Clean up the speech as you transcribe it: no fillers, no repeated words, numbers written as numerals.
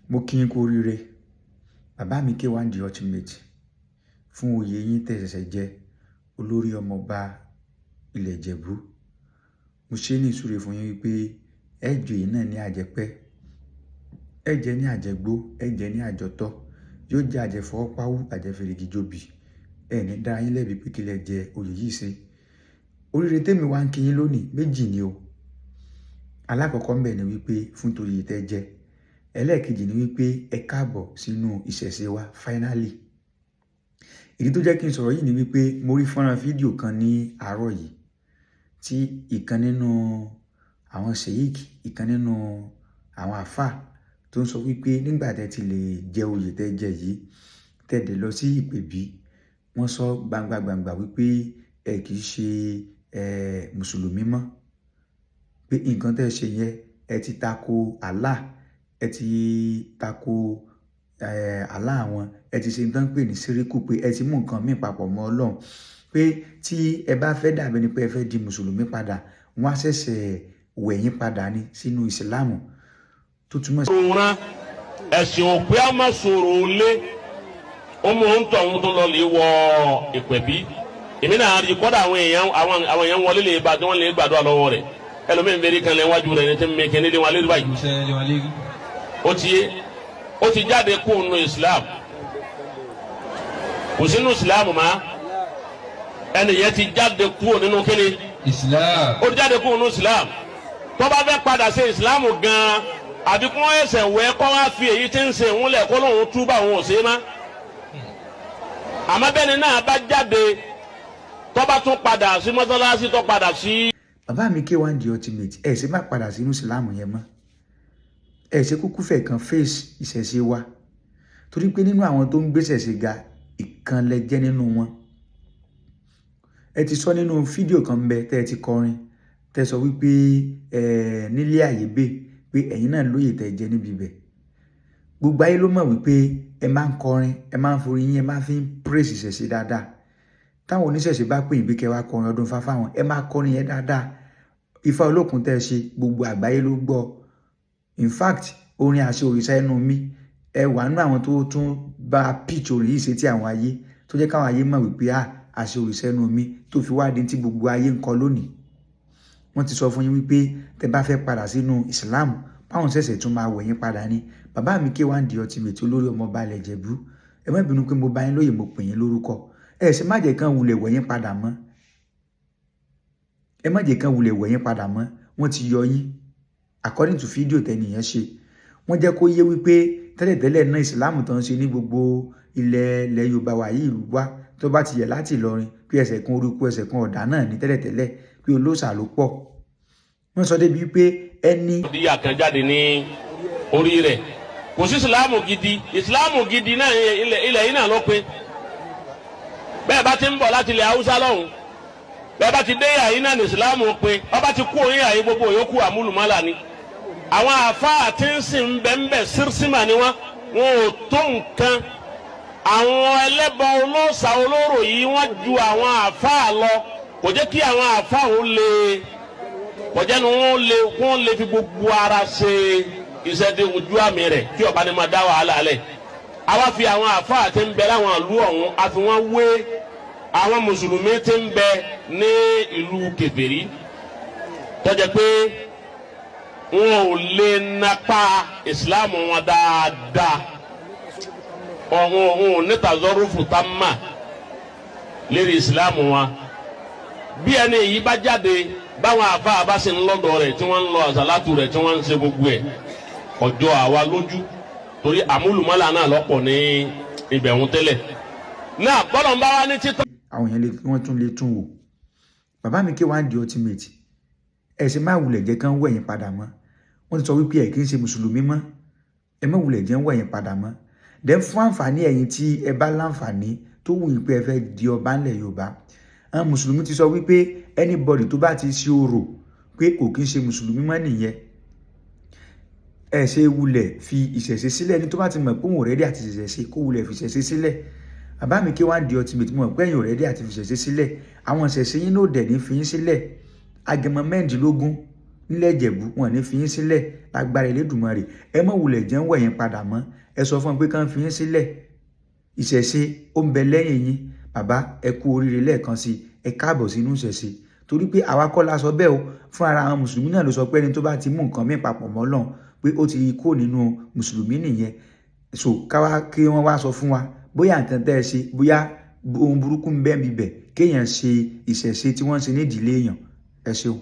mo kí yín kú oríire bàbá mi K1 the ultimate fún oyè yín tẹ̀sẹ̀sẹ̀ jẹ́ Olori Omo-Oba Ijebu. Mo ṣe ní ìsúre fún yín wípé ẹ joyè náà ní àjẹpẹ́, ẹ jẹ ní àjẹgbó, ẹ jẹ ní àjọtọ́, yóò jẹ àjẹfọwọ́páwú àjẹfèrègì jóbi, ẹ ní dá yín lẹ́bi pé kílẹ̀ jẹ oyè yìí ṣe. Oríire tèmi wá ń kí yín lónìí méjì ni o. Alákọ̀ọ́kọ́ ńbẹ̀ ni wípé fún torí tẹ́ jẹ. Ẹlẹ́ẹ̀kejì ni wípé ẹ káàbọ̀ sínú ìṣẹ̀ṣe wa finally. Ìdí tó jẹ́ kí n sọ̀rọ̀ yìí ni wípé mo rí fọ́nrán fídíò kan ní àárọ̀ yìí tí ìkan nínú àwọn sheik, ìkan nínú àwọn àfà tó ń sọ wípé nígbà tẹ́ ti lè jẹ oyè tẹ́ jẹ yìí tẹ́dẹ̀ lọ sí ìpèbí, wọ́n sọ gbangba wípé ẹ kì í ṣe mùsùlùmí mọ́, pé nǹkan tẹ́ ṣe yẹn ẹ ti tako Allah, ẹ ti tako Allah wọn, ẹ ti ṣe nǹkan pè ní síríkù, pé ẹ ti mú nǹkan míì papọ̀ mọ́ Ọlọ́run, pé tí ẹ bá fẹ́ dàbí ni pé ẹ fẹ́ di mùsùlùmí padà, wọ́n á ṣẹ̀ṣẹ̀ wẹ̀yìn padà ní sínú ìsìláàmù tó túmọ̀ sí. ẹ̀sìn òpé á má sọ̀rọ̀ lé ọmọ ń tọ̀ ń tó lọ lè wọ ìpẹ̀bí. èmi náà rí kọ́dà àwọn èèyàn wọlé lè bá wọn lè gbàdúrà lọ́wọ́ rẹ̀ ẹlòmíín bẹ́ẹ̀ kan lẹ́wájú rẹ̀ ní tí mi kẹ́ ní wọn lé báyìí. ó ti jáde kó nù Islam, kò sínú Islam mọ́ ẹnìyẹn ti jáde kúrò nínú kíni Islam, ó ti jáde kúrò nínú Islam. tó bá fẹ́ padà sí Islam gan-an àbí kí wọ́n ẹsẹ̀ wẹ́ kọ́ wá fi èyí tí ń ṣe òun lẹ̀ kó lóun túbà òun ò ṣe é má. àmọ́ bẹ́ẹ̀ ni náà bá jáde tó bá tún padà sí mọ́sálásí tó padà sí. Bàbá mi K1 the ultimate ẹ ṣe má padà sínú Islam yẹn mọ́, ẹ ṣe kúkú fẹ́ kan face ìṣẹ̀ṣe wa, torí pé nínú àwọn tó ń gbé ìṣẹ̀ṣe ga ìkan lẹ jẹ́ nínú wọn. Ẹ ti sọ nínú fídíò kan bẹ tẹ́ ẹ ti kọrin tẹ́ sọ wípé nílé Àyèbè pé ẹ̀yin náà lóye tẹ́ jẹ níbi ibẹ̀. Gbogbo ayé ló mọ̀ wípé ẹ máa ń kọrin, ẹ máa ń forí yín, ẹ máa fi ń praise ìṣẹ̀ṣe dáadáa. Táwọn oníṣẹ̀ṣe bá pè yín pé kẹ́ wá kọrin ọdún Ifá fáwọn, ẹ máa kọrin yẹn dáadáa. Ifá olókun tẹ́ ṣe gbogbo àgbáyé ló gbọ́. In fact, orin àṣẹ òrìṣà ẹnu mi ẹ wà nínú àwọn tó tún bá pitch orin yìí ṣe tí àwọn ayé tó jẹ́ káwọn ayé mọ̀ wípé àṣẹ òrìṣà ẹnu mi tó fi wá di tí gbogbo ayé ń kọ lónìí. Wọ́n ti sọ fún yín wípé tẹ́ bá fẹ́ padà sínú Islam báwọn ṣẹ̀ṣẹ̀ tún máa wẹ̀yìn padà ní. Bàbá mi K1 the ultimate Olori Omo-Oba Ijebu, ẹ má bínú pé mo bá yín lóye, mo pè yín lórúkọ. Ẹ ṣe má jẹ́ kán wulẹ̀ wẹ̀yìn padà mọ́, ẹ má jẹ́ kán wulẹ̀ wẹ̀yìn padà mọ́. Wọ́n ti yọ yín according to fídíò tẹ́nìyàn ṣe. Wọ́n jẹ́ kó yé wípé tẹ́lẹ̀tẹ́lẹ̀ náà ìsìláàmù tó ń ṣe ní gbogbo ilẹ̀ Yorùbá wa yìí wá tó bá ti yẹ láti Ìlọrin pé ẹsẹ̀ kan orúkọ ẹsẹ̀ kan ọ̀dà náà ní tẹ́lẹ̀tẹ́lẹ̀ pé olóòṣà ló pọ̀. Wọ́n sọ débi wípé ẹni. ìdíyà kan jáde ní orí rẹ̀, kò sí ìsìláàmù gidi náà ilẹ̀ yìí náà ló pé. bẹ́ẹ̀ bá ti ń bọ̀ láti ilẹ̀ Haúsá lọ́hùn, bẹ́ẹ̀ bá ti dé yàyí náà ní ìsìláàmù pé ọba ti kú oyin yàyí gbogbo yòókù àmúlùmálà ni. àwọn àfáà tí ń sìn bẹ́ẹ̀ sírísímà ni wọ́n ò tó nǹkan. àwọn ẹlẹ́bọ olóòṣà olóró yìí wọ́n ju àwọn àfáà lọ, kò jẹ́ kí àwọn àfáà ò lè kò jẹ́ nu wọ́n lè fi gbogbo ara ṣe iṣẹ́ dé ojú àmì rẹ̀ kí ọba ni máa dá wàhálà lẹ̀. àwa fi àwọn àfáà tí ń bẹ láwọn ìlú ọ̀hún a fi wọ́n wé àwọn mùsùlùmí tí ń bẹ ní ìlú kèfèrí tó jẹ́ pé wọn ò lè napa ìsìláàmù wọn dáadáa, ọ̀hún nítazọ́rùfù tá mà lérí ìsìláàmù wọn. bí ẹni yìí bá jáde báwọn àfáà bá sì ń lọ́dọ̀ rẹ̀ tí wọ́n ń lọ àsàlátù rẹ̀ tí wọ́n ń ṣe gbogbo ẹ̀ ọjọ́ àwa lójú, torí àmúlùmọ́là náà lọ́pọ̀ ní ibẹ̀ ń tẹ́lẹ̀. náà bọ́lọ̀ ń bá wá ní títọ́. àwọn èèyàn wọ́n tún lè tún wò. Bàbá mi K1 the ultimate ẹ ṣe má wulẹ̀ jẹ́ kán wẹ̀yìn padà mọ́. Wọ́n ti sọ wípé ẹ kì í ṣe mùsùlùmí mọ́, ẹ má wulẹ̀ jẹ́ ń wẹ̀yìn padà mọ́. Then fún àǹfààní ẹ̀yin tí ẹ bá láǹfààní tó wù yín pé ẹ fẹ́ di ọba ńlẹ̀ Yorùbá, àwọn mùsùlùmí ti sọ wípé anybody tó bá ti ṣe orò pé kò kí ń ṣe mùsùlùmí mọ́ nìyẹn. ẹ ṣe wulẹ̀ fi ìṣẹ̀ṣe sílẹ̀ ní tó bá ti mọ̀ pé òun rẹ́dí àti ìṣẹ̀ṣe kó wulẹ̀ fi ìṣẹ̀ṣe sílẹ̀. Bàbá mi K1 the ultimate mọ̀ pé ẹ̀yin rẹ́dí àti fi ìṣẹ̀ṣe sílẹ̀, àwọn ìṣẹ̀ṣe yín ló dẹ̀ ní fi yín sílẹ̀. Agẹmọ mẹ́rìndínlógún nílẹ̀ Ìjẹ̀bú wọn ní fi yín sílẹ̀ lágbára Elédùmarè. Ẹ má wulẹ̀ jẹ́ ń wẹ̀ yín padà mọ́. Ẹ sọ fún wọn pé kán fi yín sílẹ̀. Ìṣẹ̀ṣe ó ń bẹ lẹ́yìn yín. Bàbá ẹ kú oríire lẹ́ẹ̀kan sí. Ẹ káàbọ̀ sínú ìṣẹ̀ṣe. Torí pé àwa kọ́ la sọ bẹ́ẹ̀ o. Fún ara àwọn mùsùlùmí náà ló sọ pé ẹni tó bá ti mú nǹkan mí papọ̀ mọ́ Ọlọ́run pé ó ti kó nínú mùsùlùmí nìyẹn. So kí wọ́n wá sọ fún wa bóyá nǹkan tẹ́ ẹ ṣe bóyá ohun burúkú ń bẹ níbẹ̀ kéèyàn ṣe ìṣẹ̀ṣe tí wọ́n ṣe ní ìdílé èèyàn. Ẹ ṣeun.